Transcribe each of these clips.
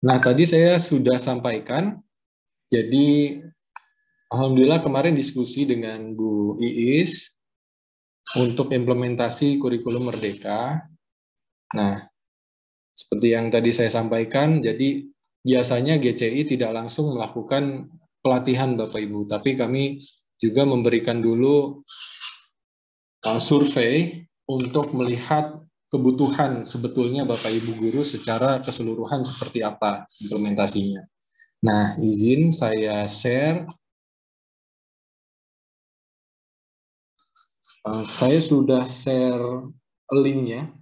Nah, tadi saya sudah sampaikan, jadi Alhamdulillah kemarin diskusi dengan Bu Iis untuk implementasi kurikulum Merdeka. Nah, seperti yang tadi saya sampaikan, jadi biasanya GCI tidak langsung melakukan pelatihan Bapak Ibu, tapi kami juga memberikan dulu survei untuk melihat kebutuhan sebetulnya Bapak Ibu guru secara keseluruhan seperti apa implementasinya. Nah, izin saya share. Saya sudah share linknya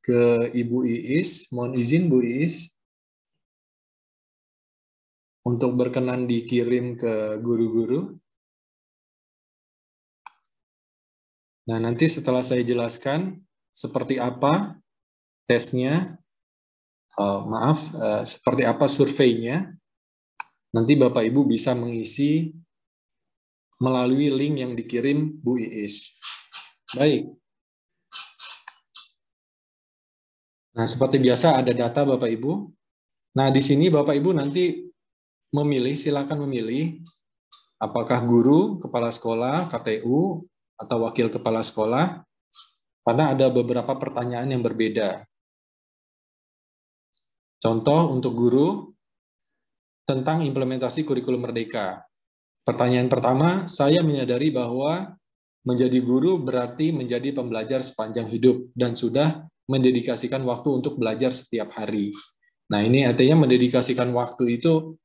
ke Ibu Iis. Mohon izin Bu Iis untuk berkenan dikirim ke guru-guru. Nah, nanti setelah saya jelaskan seperti apa tesnya, seperti apa surveinya, nanti Bapak Ibu bisa mengisi melalui link yang dikirim Bu Iis. Baik. Nah, seperti biasa ada data Bapak Ibu. Nah, di sini Bapak Ibu nanti memilih, silakan memilih apakah guru, kepala sekolah, KTU, atau wakil kepala sekolah, karena ada beberapa pertanyaan yang berbeda. Contoh untuk guru, tentang implementasi kurikulum Merdeka. Pertanyaan pertama, saya menyadari bahwa menjadi guru berarti menjadi pembelajar sepanjang hidup dan sudah mendedikasikan waktu untuk belajar setiap hari. Nah, ini artinya mendedikasikan waktu itu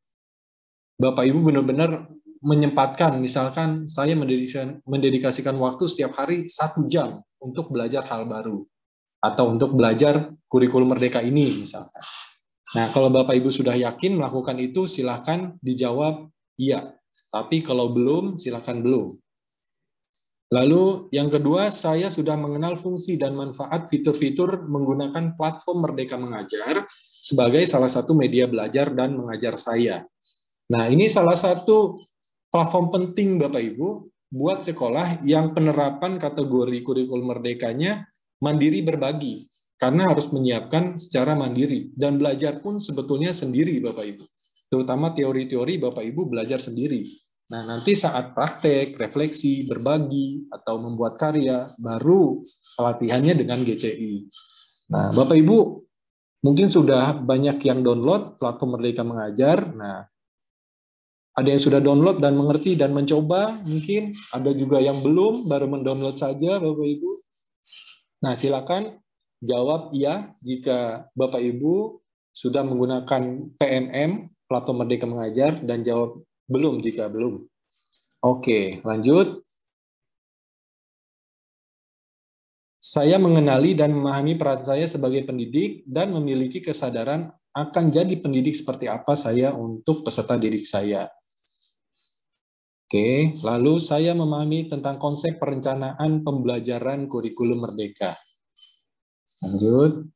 Bapak Ibu benar-benar menyempatkan, misalkan saya mendedikasikan waktu setiap hari 1 jam untuk belajar hal baru, atau untuk belajar kurikulum Merdeka ini misalkan. Nah, kalau Bapak Ibu sudah yakin melakukan itu, silakan dijawab iya. Tapi kalau belum, silakan belum. Lalu yang kedua, saya sudah mengenal fungsi dan manfaat fitur-fitur menggunakan platform Merdeka Mengajar sebagai salah satu media belajar dan mengajar saya. Nah, ini salah satu platform penting Bapak Ibu buat sekolah yang penerapan kategori kurikulum merdekanya mandiri berbagi, karena harus menyiapkan secara mandiri dan belajar pun sebetulnya sendiri Bapak Ibu. Terutama teori-teori Bapak Ibu belajar sendiri. Nah, nanti saat praktek, refleksi, berbagi, atau membuat karya, baru pelatihannya dengan GCI. Nah, Bapak Ibu mungkin sudah banyak yang download platform Merdeka Mengajar. Nah, ada yang sudah download dan mengerti dan mencoba, mungkin ada juga yang belum, baru mendownload saja Bapak Ibu. Nah, silakan jawab iya jika Bapak Ibu sudah menggunakan PMM, platform Merdeka Mengajar, dan jawab belum jika belum. Oke, lanjut. Saya mengenali dan memahami peran saya sebagai pendidik dan memiliki kesadaran akan jadi pendidik seperti apa saya untuk peserta didik saya. Oke, lalu saya memahami tentang konsep perencanaan pembelajaran kurikulum Merdeka. Lanjut.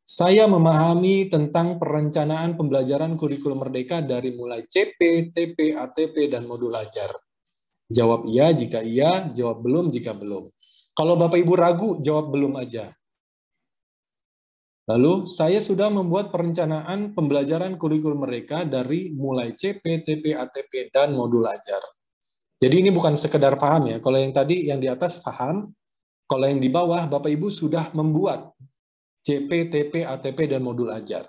Saya memahami tentang perencanaan pembelajaran kurikulum Merdeka dari mulai CP, TP, ATP, dan modul ajar. Jawab iya jika iya, jawab belum jika belum. Kalau Bapak Ibu ragu, jawab belum aja. Lalu, saya sudah membuat perencanaan pembelajaran kurikulum Merdeka dari mulai CP, TP, ATP, dan modul ajar. Jadi ini bukan sekedar paham ya. Kalau yang tadi, yang di atas paham. Kalau yang di bawah, Bapak Ibu sudah membuat CP, TP, ATP, dan modul ajar.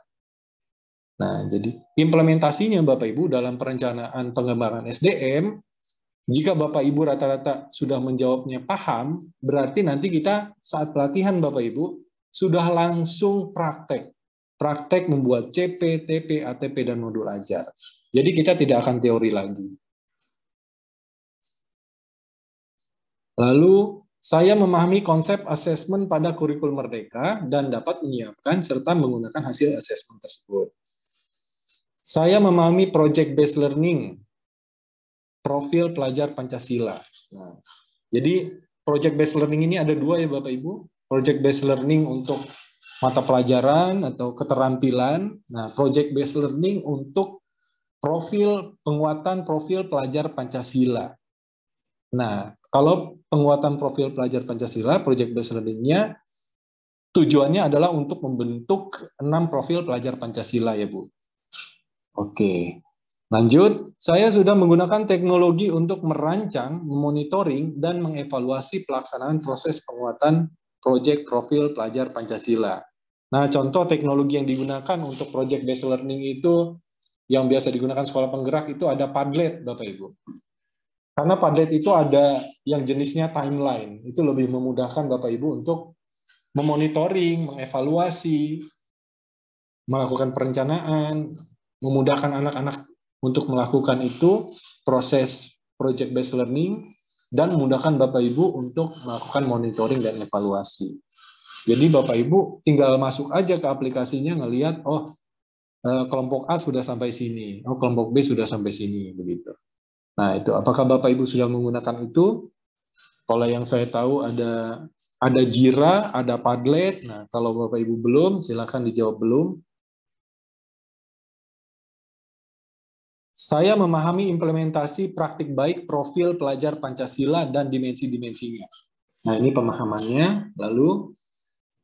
Nah, jadi implementasinya Bapak Ibu dalam perencanaan pengembangan SDM, jika Bapak Ibu rata-rata sudah menjawabnya paham, berarti nanti kita saat pelatihan Bapak Ibu sudah langsung praktek. Praktek membuat CP, TP, ATP, dan modul ajar. Jadi kita tidak akan teori lagi. Lalu, saya memahami konsep asesmen pada kurikulum Merdeka dan dapat menyiapkan serta menggunakan hasil asesmen tersebut. Saya memahami project-based learning, profil pelajar Pancasila. Nah, jadi project-based learning ini ada dua ya Bapak Ibu. Project-based learning untuk mata pelajaran atau keterampilan. Nah, project-based learning untuk penguatan profil pelajar Pancasila. Nah, kalau penguatan profil pelajar Pancasila, project-based learning-nya tujuannya adalah untuk membentuk 6 profil pelajar Pancasila ya Bu. Oke, lanjut. Saya sudah menggunakan teknologi untuk merancang, memonitoring, dan mengevaluasi pelaksanaan proses penguatan proyek profil pelajar Pancasila. Nah, contoh teknologi yang digunakan untuk project based learning itu yang biasa digunakan sekolah penggerak itu ada Padlet, Bapak Ibu. Karena Padlet itu ada yang jenisnya timeline, itu lebih memudahkan Bapak Ibu untuk memonitoring, mengevaluasi, melakukan perencanaan, memudahkan anak-anak untuk melakukan itu, proses project based learning, dan memudahkan Bapak Ibu untuk melakukan monitoring dan evaluasi. Jadi Bapak Ibu tinggal masuk aja ke aplikasinya, ngelihat, oh kelompok A sudah sampai sini, oh kelompok B sudah sampai sini, begitu. Nah itu, apakah Bapak Ibu sudah menggunakan itu? Kalau yang saya tahu ada Jira, ada Padlet. Nah kalau Bapak Ibu belum, silakan dijawab belum. Saya memahami implementasi praktik baik profil pelajar Pancasila dan dimensi-dimensinya. Nah ini pemahamannya. Lalu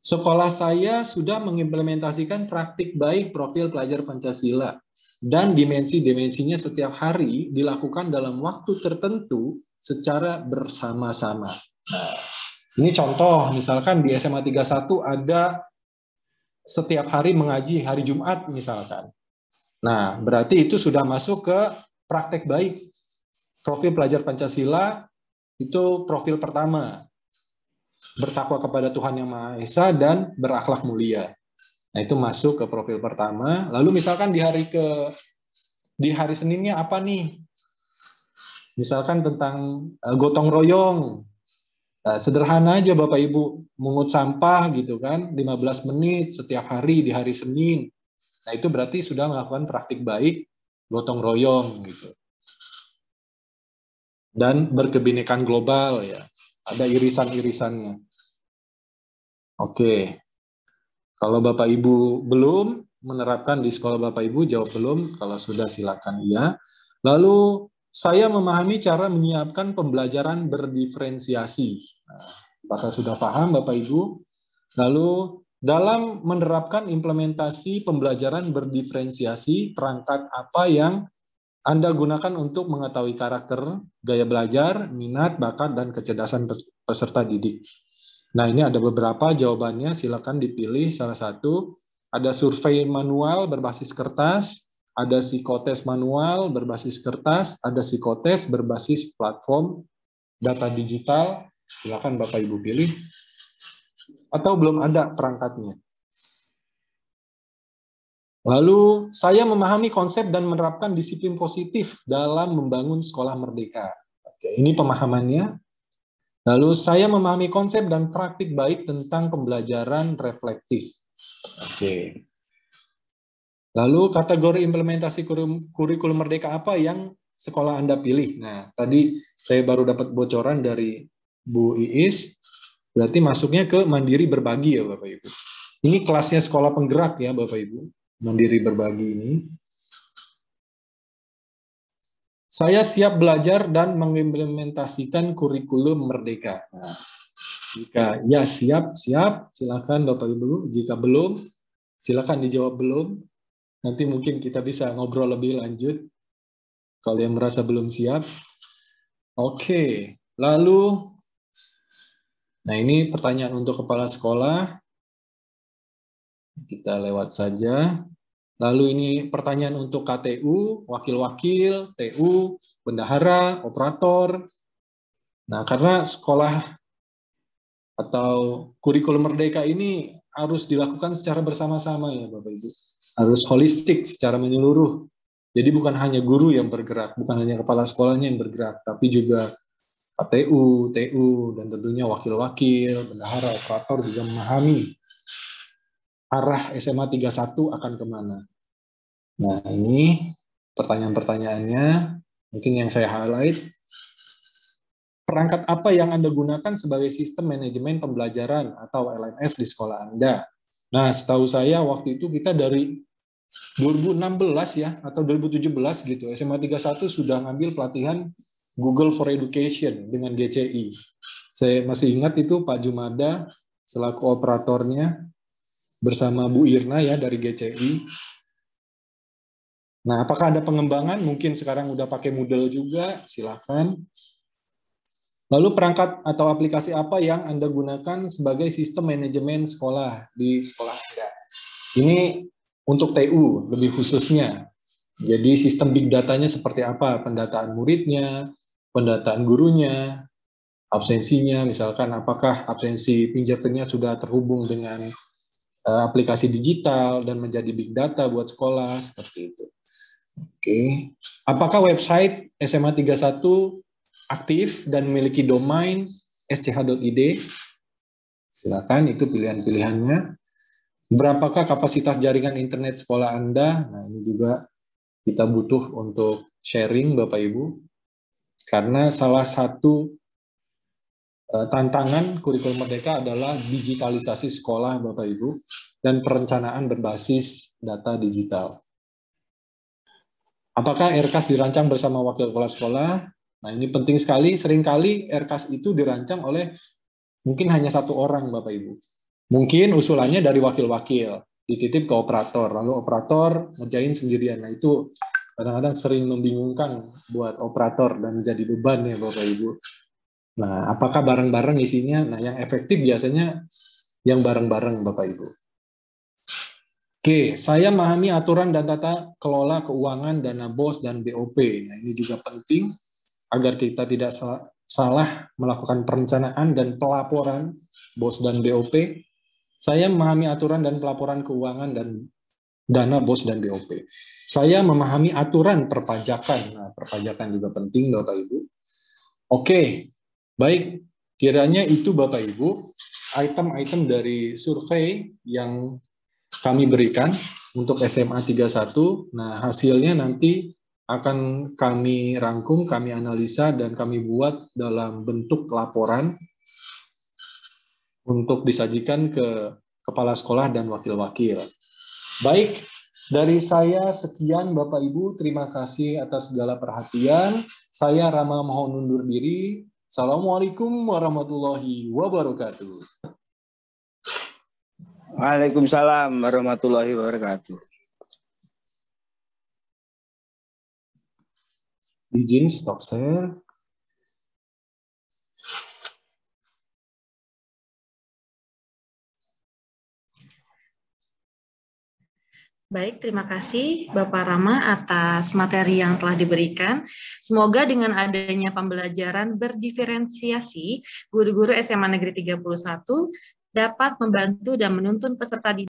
sekolah saya sudah mengimplementasikan praktik baik profil pelajar Pancasila dan dimensi-dimensinya setiap hari dilakukan dalam waktu tertentu secara bersama-sama. Nah, ini contoh, misalkan di SMA 31 ada setiap hari mengaji hari Jumat misalkan. Nah, berarti itu sudah masuk ke praktek baik. Profil pelajar Pancasila itu profil pertama. Bertakwa kepada Tuhan Yang Maha Esa dan berakhlak mulia. Nah, itu masuk ke profil pertama. Lalu misalkan di hari Seninnya apa nih? Misalkan tentang gotong royong. Nah, sederhana aja Bapak Ibu, mungut sampah gitu kan, 15 menit setiap hari di hari Senin. Nah, itu berarti sudah melakukan praktik baik gotong royong gitu. Dan berkebinekaan global ya. Ada irisan-irisannya. Oke. Kalau Bapak Ibu belum menerapkan di sekolah Bapak Ibu, jawab belum. Kalau sudah silakan iya. Lalu saya memahami cara menyiapkan pembelajaran berdiferensiasi. Nah, apakah sudah paham Bapak Ibu? Lalu dalam menerapkan implementasi pembelajaran berdiferensiasi, perangkat apa yang Anda gunakan untuk mengetahui karakter, gaya belajar, minat, bakat, dan kecerdasan peserta didik? Nah, ini ada beberapa jawabannya, silakan dipilih salah satu. Ada survei manual berbasis kertas, ada psikotes manual berbasis kertas, ada psikotes berbasis platform data digital. Silakan Bapak Ibu pilih. Atau belum ada perangkatnya. Lalu, saya memahami konsep dan menerapkan disiplin positif dalam membangun sekolah merdeka. Oke, ini pemahamannya. Lalu, saya memahami konsep dan praktik baik tentang pembelajaran reflektif. Oke. Lalu, kategori implementasi kurikulum merdeka apa yang sekolah Anda pilih? Nah, tadi saya baru dapat bocoran dari Bu Iis, berarti masuknya ke mandiri berbagi ya Bapak Ibu. Ini kelasnya sekolah penggerak ya Bapak Ibu. Mandiri berbagi ini. Saya siap belajar dan mengimplementasikan kurikulum merdeka. Nah, jika ya siap, silakan Bapak Ibu. Jika belum, silakan dijawab belum. Nanti mungkin kita bisa ngobrol lebih lanjut. Kalau yang merasa belum siap. Oke, lalu, nah ini pertanyaan untuk kepala sekolah. Kita lewat saja. Lalu ini pertanyaan untuk KTU, wakil-wakil, TU, bendahara, operator. Nah, karena sekolah atau kurikulum merdeka ini harus dilakukan secara bersama-sama ya Bapak Ibu. Harus holistik secara menyeluruh. Jadi bukan hanya guru yang bergerak, bukan hanya kepala sekolahnya yang bergerak, tapi juga KTU, TU, dan tentunya wakil-wakil, bendahara, operator juga memahami arah SMA 31 akan kemana. Nah, ini pertanyaan-pertanyaannya, mungkin yang saya highlight. Perangkat apa yang Anda gunakan sebagai sistem manajemen pembelajaran atau LMS di sekolah Anda? Nah, setahu saya waktu itu kita dari 2016 ya, atau 2017 gitu, SMA 31 sudah ngambil pelatihan Google for Education dengan GCI. Saya masih ingat itu Pak Jumada selaku operatornya bersama Bu Irna ya dari GCI. Nah, apakah ada pengembangan? Mungkin sekarang udah pakai Moodle juga, silakan. Lalu perangkat atau aplikasi apa yang Anda gunakan sebagai sistem manajemen sekolah di sekolah Anda? Ini untuk TU lebih khususnya. Jadi sistem big datanya seperti apa? Pendataan muridnya, pendataan gurunya, absensinya, misalkan apakah absensi pinjapinnya sudah terhubung dengan aplikasi digital dan menjadi big data buat sekolah, seperti itu. Oke. Apakah website SMA 31 aktif dan memiliki domain sch.id? Silakan, itu pilihan-pilihannya. Berapakah kapasitas jaringan internet sekolah Anda? Nah, ini juga kita butuh untuk sharing, Bapak Ibu. Karena salah satu tantangan kurikulum Merdeka adalah digitalisasi sekolah, Bapak Ibu, dan perencanaan berbasis data digital. Apakah RKAS dirancang bersama wakil kepala sekolah? Nah, ini penting sekali. Seringkali RKAS itu dirancang oleh mungkin hanya satu orang, Bapak Ibu. Mungkin usulannya dari wakil-wakil, dititip ke operator, lalu operator ngerjain sendirian. Nah, itu kadang-kadang sering membingungkan buat operator dan menjadi beban ya, Bapak Ibu. Nah, apakah bareng-bareng isinya? Nah, yang efektif biasanya yang bareng-bareng, Bapak Ibu. Oke, saya memahami aturan dan tata kelola keuangan, dana BOS, dan BOP. Nah, ini juga penting agar kita tidak salah melakukan perencanaan dan pelaporan BOS dan BOP. Saya memahami aturan dan pelaporan keuangan dan dana BOS dan BOP. Saya memahami aturan perpajakan. Nah, perpajakan juga penting, Bapak Ibu. Oke, baik. Kiranya itu, Bapak Ibu, item-item dari survei yang kami berikan untuk SMA 31. Nah, hasilnya nanti akan kami rangkum, kami analisa, dan kami buat dalam bentuk laporan untuk disajikan ke kepala sekolah dan wakil-wakil. Baik, dari saya sekian Bapak Ibu, terima kasih atas segala perhatian. Saya Rama mohon undur diri. Assalamualaikum warahmatullahi wabarakatuh. Waalaikumsalam warahmatullahi wabarakatuh. Izin stop share. Baik, terima kasih Bapak Rama atas materi yang telah diberikan. Semoga dengan adanya pembelajaran berdiferensiasi, guru-guru SMA Negeri 31 dapat membantu dan menuntun peserta didik